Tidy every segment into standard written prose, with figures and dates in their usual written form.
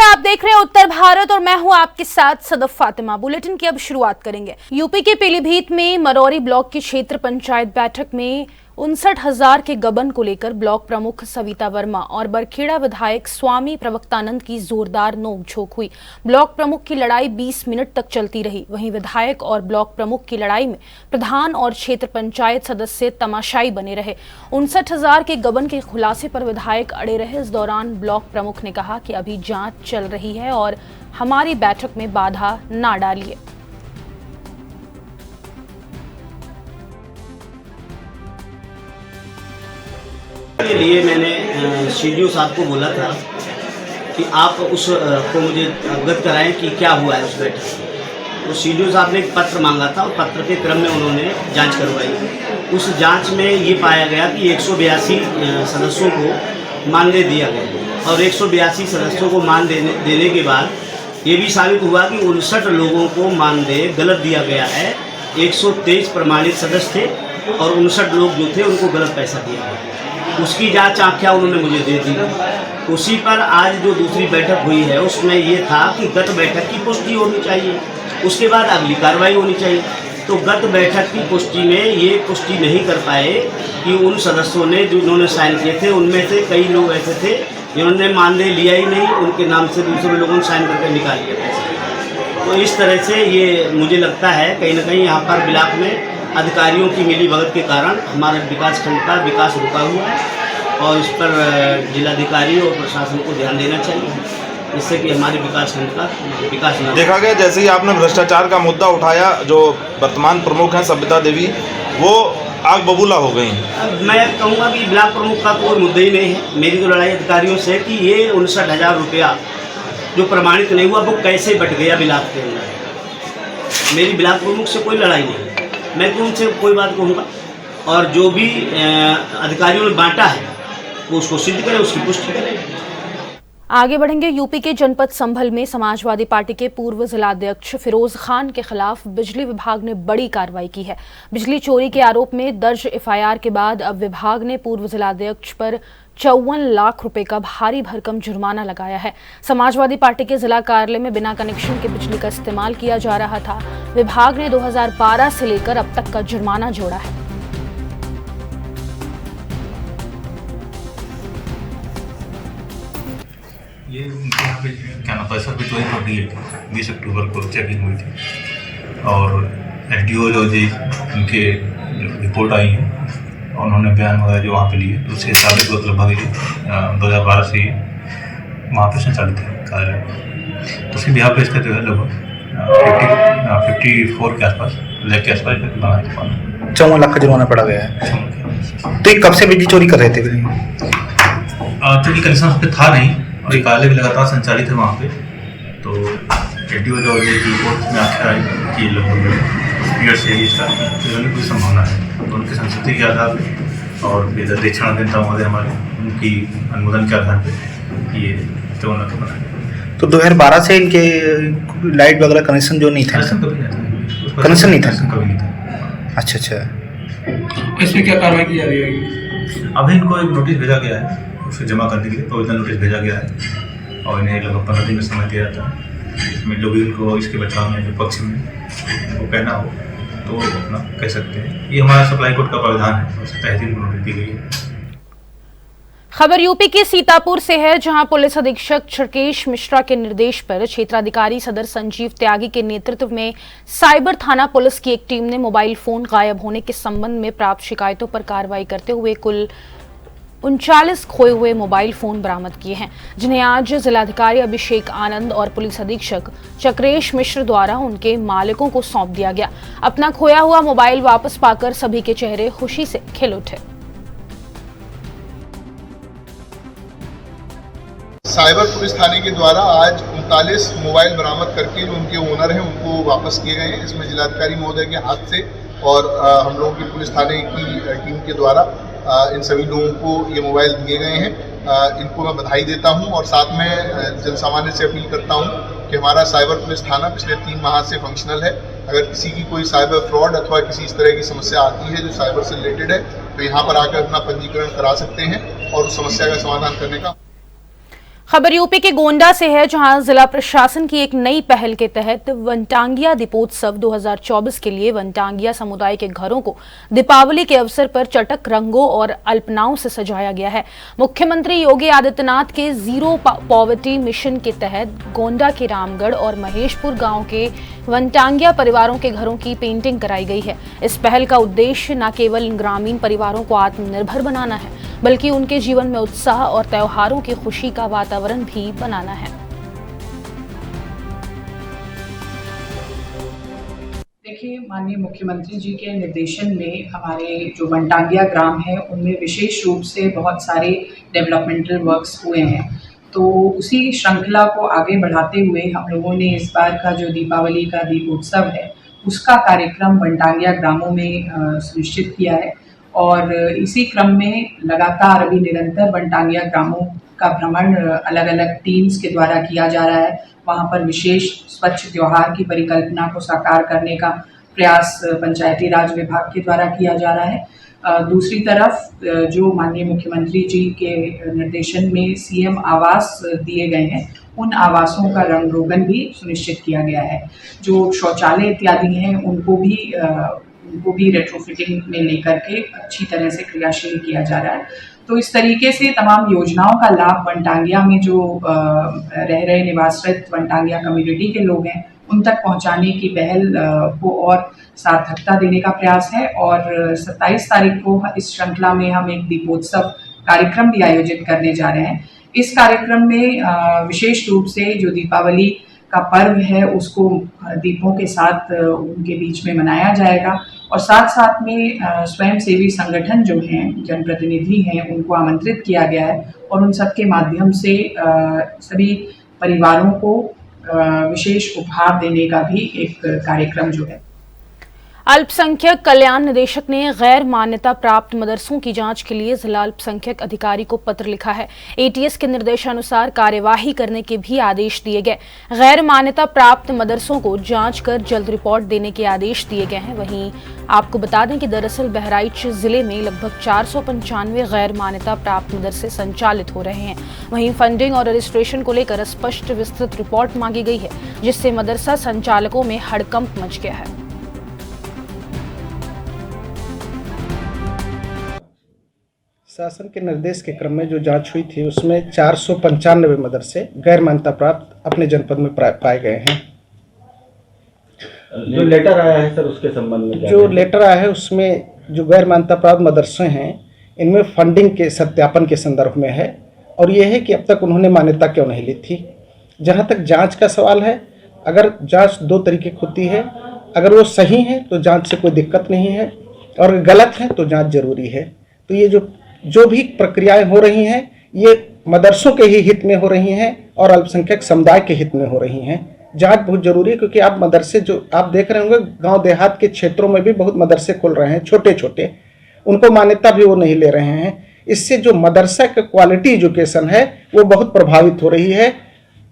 नमस्कार, आप देख रहे हैं उत्तर भारत और मैं हूं आपके साथ सदफ फातिमा। बुलेटिन की अब शुरुआत करेंगे। यूपी के पीलीभीत में मरौरी ब्लॉक की क्षेत्र पंचायत बैठक में 59,000 के गबन को लेकर ब्लॉक प्रमुख सविता वर्मा और बरखेड़ा विधायक स्वामी प्रवक्तानंद की जोरदार नोकझोंक हुई। ब्लॉक प्रमुख की लड़ाई 20 मिनट तक चलती रही। वहीं विधायक और ब्लॉक प्रमुख की लड़ाई में प्रधान और क्षेत्र पंचायत सदस्य तमाशाई बने रहे। 59,000 के गबन के खुलासे पर विधायक अड़े रहे। इस दौरान ब्लॉक प्रमुख ने कहा कि अभी जांच चल रही है और हमारी बैठक में बाधा ना डालिए। के लिए मैंने सीडीओ साहब को बोला था कि आप उस को मुझे अवगत कराएं कि क्या हुआ है उस बैठक में। तो सीडीओ साहब ने एक पत्र मांगा था और पत्र के क्रम में उन्होंने जांच करवाई। उस जांच में ये पाया गया कि 182 सदस्यों को मानदेय दिया गया और 182 सदस्यों को मानदेय देने के बाद ये भी साबित हुआ कि 59 लोगों को मानदेय गलत दिया गया है। 123 प्रमाणित सदस्य थे और 59 लोग जो थे उनको गलत पैसा दिया गया। उसकी जांच आख्या उन्होंने मुझे दे दी। उसी पर आज जो दूसरी बैठक हुई है उसमें ये था कि गत बैठक की पुष्टि होनी चाहिए, उसके बाद अगली कार्रवाई होनी चाहिए। तो गत बैठक की पुष्टि में ये पुष्टि नहीं कर पाए कि उन सदस्यों ने जिन्होंने साइन किए थे उनमें से कई लोग ऐसे थे जिन्होंने मानदेय लिया ही नहीं, उनके नाम से दूसरे लोगों ने साइन करके निकाल लिया पैसे। तो इस तरह से ये मुझे लगता है कहीं ना कहीं यहाँ पर ब्लॉक में अधिकारियों की मिलीभगत के कारण हमारे विकास खंड का विकास रुका हुआ है और इस पर जिलाधिकारी और प्रशासन को ध्यान देना चाहिए, जिससे कि हमारे विकास खंड का विकास न। देखा गया जैसे ही आपने भ्रष्टाचार का मुद्दा उठाया, जो वर्तमान प्रमुख हैं सविता देवी, वो आग बबूला हो गई। मैं कहूँगा कि ब्लॉक प्रमुख का तो कोई मुद्दा ही नहीं है। मेरी तो लड़ाई अधिकारियों से कि ये 59,000 रुपया जो प्रमाणित नहीं हुआ वो कैसे बट गया ब्लॉक के अंदर। मेरी ब्लॉक प्रमुख से कोई लड़ाई नहीं, मैं तो उनसे कोई बात कहूँगा और जो भी अधिकारियों ने बांटा है वो उसको सिद्ध करें, उसकी पुष्टि करें। आगे बढ़ेंगे। यूपी के जनपद संभल में समाजवादी पार्टी के पूर्व जिलाध्यक्ष फिरोज खान के खिलाफ बिजली विभाग ने बड़ी कार्रवाई की है। बिजली चोरी के आरोप में दर्ज एफआईआर के बाद अब विभाग ने पूर्व जिलाध्यक्ष पर 54 लाख रुपए का भारी भरकम जुर्माना लगाया है। समाजवादी पार्टी के जिला कार्यालय में बिना कनेक्शन के बिजली का इस्तेमाल किया जा रहा था। विभाग ने 2012 से लेकर अब तक का जुर्माना जोड़ा है। ये यहाँ पे क्या नाम पैसा भी चोरी कर दिए थे। 20 अक्टूबर को चेकिंग हुई थी और एसडीओ जो जी उनके रिपोर्ट आई है और उन्होंने बयान वगैरह जो वहाँ पे लिए, तो उसके हिसाब से लगभग 2012 से वहाँ पे संचालित है कार्य। तो उसके बिहार पे इसका जो है लगभग 54 के आसपास लाख के आसपास बनाया था। 54 लाख का जुर्माना पड़ा गया है। तो ये कब से बिजली चोरी कर रहे थे? चूँकि कनेक्शन उस पर था नहीं और ये कार्यालय भी लगातार संचालित है वहाँ पे, तो एसडीओ जो रिपोर्ट में आख्या है कि लगभग पीरियड से इसका कोई संभावना है। तो उनके संस्कृति के आधार पर और दक्षिण अभियंता महोदय हमारे उनकी अनुमोदन के आधार पर ये 54 लाख बनाया। तो 2012 से इनके लाइट वगैरह कनेक्शन जो नहीं था? कनेक्शन नहीं था, कभी नहीं था। अच्छा अच्छा। इसमें क्या कार्रवाई की जा रही है? अभी इनको एक नोटिस भेजा गया है, उसे जमा करने के लिए प्रोविजनल नोटिस भेजा गया है और इन्हें लगभग 15 दिन का समय दिया जाता है। इसमें लोग इनको इसके बचाव में जो पक्ष में इनको कहना हो तो अपना कह सकते हैं। ये हमारा सप्लाई कोड का प्रावधान है, उसे तहसील को नोटिस दी गई है। खबर यूपी के सीतापुर से है, जहां पुलिस अधीक्षक छरकेश मिश्रा के निर्देश पर क्षेत्राधिकारी सदर संजीव त्यागी के नेतृत्व में साइबर थाना पुलिस की एक टीम ने मोबाइल फोन गायब होने के संबंध में प्राप्त शिकायतों पर कार्रवाई करते हुए कुल 39 खोए हुए मोबाइल फोन बरामद किए हैं, जिन्हें आज जिलाधिकारी अभिषेक आनंद और पुलिस अधीक्षक चक्रेश मिश्र द्वारा उनके मालिकों को सौंप दिया गया। अपना खोया हुआ मोबाइल वापस पाकर सभी के चेहरे खुशी से खिल उठे। साइबर पुलिस थाने के द्वारा आज 39 मोबाइल बरामद करके जो उनके ओनर हैं उनको वापस किए गए हैं। इसमें जिलाधिकारी महोदय के हाथ से और हम लोगों की पुलिस थाने की टीम के द्वारा इन सभी लोगों को ये मोबाइल दिए गए हैं। इनको मैं बधाई देता हूं और साथ में जनसामान्य से अपील करता हूं कि हमारा साइबर पुलिस थाना पिछले 3 माह से फंक्शनल है। अगर किसी की कोई साइबर फ्रॉड अथवा किसी इस तरह की समस्या आती है जो साइबर से रिलेटेड है तो यहाँ पर आकर अपना पंजीकरण करा सकते हैं और उस समस्या का समाधान करने का खबर यूपी के गोंडा से है, जहां जिला प्रशासन की एक नई पहल के तहत वनटांगिया दीपोत्सव 2024 के लिए वनटांगिया समुदाय के घरों को दीपावली के अवसर पर चटक रंगों और अल्पनाओं से सजाया गया है। मुख्यमंत्री योगी आदित्यनाथ के जीरो पॉवर्टी मिशन के तहत गोंडा के रामगढ़ और महेशपुर गांव के वनटांगिया परिवारों के घरों की पेंटिंग कराई गई है। इस पहल का उद्देश्य न केवल ग्रामीण परिवारों को आत्मनिर्भर बनाना है, बल्कि उनके जीवन में उत्साह और त्योहारों की खुशी का वातावरण भी बनाना है। देखिए, माननीय मुख्यमंत्री जी के निर्देशन में हमारे जो वनटांगिया ग्राम है उनमें विशेष रूप से बहुत सारे डेवलपमेंटल वर्क्स हुए हैं। तो उसी श्रृंखला को आगे बढ़ाते हुए हम लोगों ने इस बार का जो दीपावली का दीपोत्सव है उसका कार्यक्रम वनटांगिया ग्रामों में सुनिश्चित किया है। और इसी क्रम में लगातार अभी निरंतर वनटांगिया ग्रामों का भ्रमण अलग अलग टीम्स के द्वारा किया जा रहा है। वहाँ पर विशेष स्वच्छ त्योहार की परिकल्पना को साकार करने का प्रयास पंचायती राज विभाग के द्वारा किया जा रहा है। दूसरी तरफ जो माननीय मुख्यमंत्री जी के निर्देशन में सीएम आवास दिए गए हैं, उन आवासों का रंग रोगन भी सुनिश्चित किया गया है। जो शौचालय इत्यादि हैं उनको भी रेट्रोफिटिंग में लेकर के अच्छी तरह से क्रियाशील किया जा रहा है। तो इस तरीके से तमाम योजनाओं का लाभ वनटांगिया में जो रह रहे निवासरत वनटांगिया कम्युनिटी के लोग हैं उन तक पहुंचाने की पहल को और सार्थकता देने का प्रयास है। और 27 तारीख को इस श्रृंखला में हम एक दीपोत्सव कार्यक्रम भी आयोजित करने जा रहे हैं। इस कार्यक्रम में विशेष रूप से जो दीपावली का पर्व है उसको दीपों के साथ उनके बीच में मनाया जाएगा। और साथ साथ में स्वयंसेवी संगठन जो हैं, जनप्रतिनिधि हैं, उनको आमंत्रित किया गया है और उन सब के माध्यम से सभी परिवारों को विशेष उपहार देने का भी एक कार्यक्रम जो है। अल्पसंख्यक कल्याण निदेशक ने गैर मान्यता प्राप्त मदरसों की जांच के लिए जिला अल्पसंख्यक अधिकारी को पत्र लिखा है। एटीएस के निर्देशानुसार कार्यवाही करने के भी आदेश दिए गए। गैर मान्यता प्राप्त मदरसों को जांच कर जल्द रिपोर्ट देने के आदेश दिए गए हैं। वहीं आपको बता दें कि दरअसल बहराइच जिले में लगभग 495 गैर मान्यता प्राप्त मदरसे संचालित हो रहे हैं। वहीं फंडिंग और रजिस्ट्रेशन को लेकर स्पष्ट विस्तृत रिपोर्ट मांगी गई है, जिससे मदरसा संचालकों में हड़कंप मच गया है। शासन के निर्देश के क्रम में जो जांच हुई थी उसमें 495 मदरसे गैर मान्यता प्राप्त अपने जनपद में पाए गए हैं। जो लेटर आया है सर उसके संबंध में जो लेटर आया है उसमें जो गैर मान्यता प्राप्त मदरसे हैं इनमें फंडिंग के सत्यापन के संदर्भ में है और ये है कि अब तक उन्होंने मान्यता क्यों नहीं ली थी। जहाँ तक जांच का सवाल है, अगर जांच दो तरीके की होती है, अगर वो सही है तो जांच से कोई दिक्कत नहीं है और गलत है तो जांच जरूरी है। तो ये जो भी प्रक्रियाएं हो रही हैं ये मदरसों के ही हित में हो रही हैं और अल्पसंख्यक समुदाय के हित में हो रही हैं। जांच बहुत जरूरी है क्योंकि आप मदरसे जो आप देख रहे होंगे गांव देहात के क्षेत्रों में भी बहुत मदरसे खुल रहे हैं, छोटे छोटे, उनको मान्यता भी वो नहीं ले रहे हैं। इससे जो मदरसा का क्वालिटी एजुकेशन है वो बहुत प्रभावित हो रही है।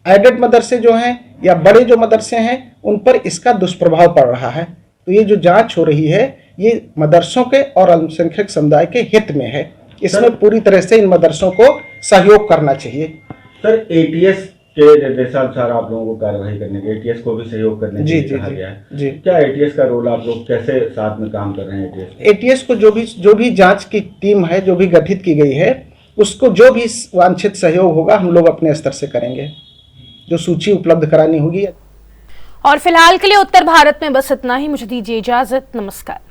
एडेड मदरसे जो हैं या बड़े जो मदरसे हैं उन पर इसका दुष्प्रभाव पड़ रहा है। तो ये जो जाँच हो रही है ये मदरसों के और अल्पसंख्यक समुदाय के हित में है। इसमें पूरी तरह से इन मदरसों को सहयोग करना चाहिए। सर एटीएस के निर्देशानुसार आप लोगों को कार्यवाही करने के, एटीएस को भी सहयोग करने के लिए कहा गया है। जी। क्या एटीएस का रोल आप लोग कैसे साथ में काम कर रहे हैं? एटीएस को जो भी जांच की टीम है जो भी गठित की गई है उसको जो भी वांछित सहयोग होगा हम लोग अपने स्तर से करेंगे, जो सूची उपलब्ध करानी होगी। और फिलहाल के लिए उत्तर भारत में बस इतना ही। मुझे दीजिए इजाजत। नमस्कार।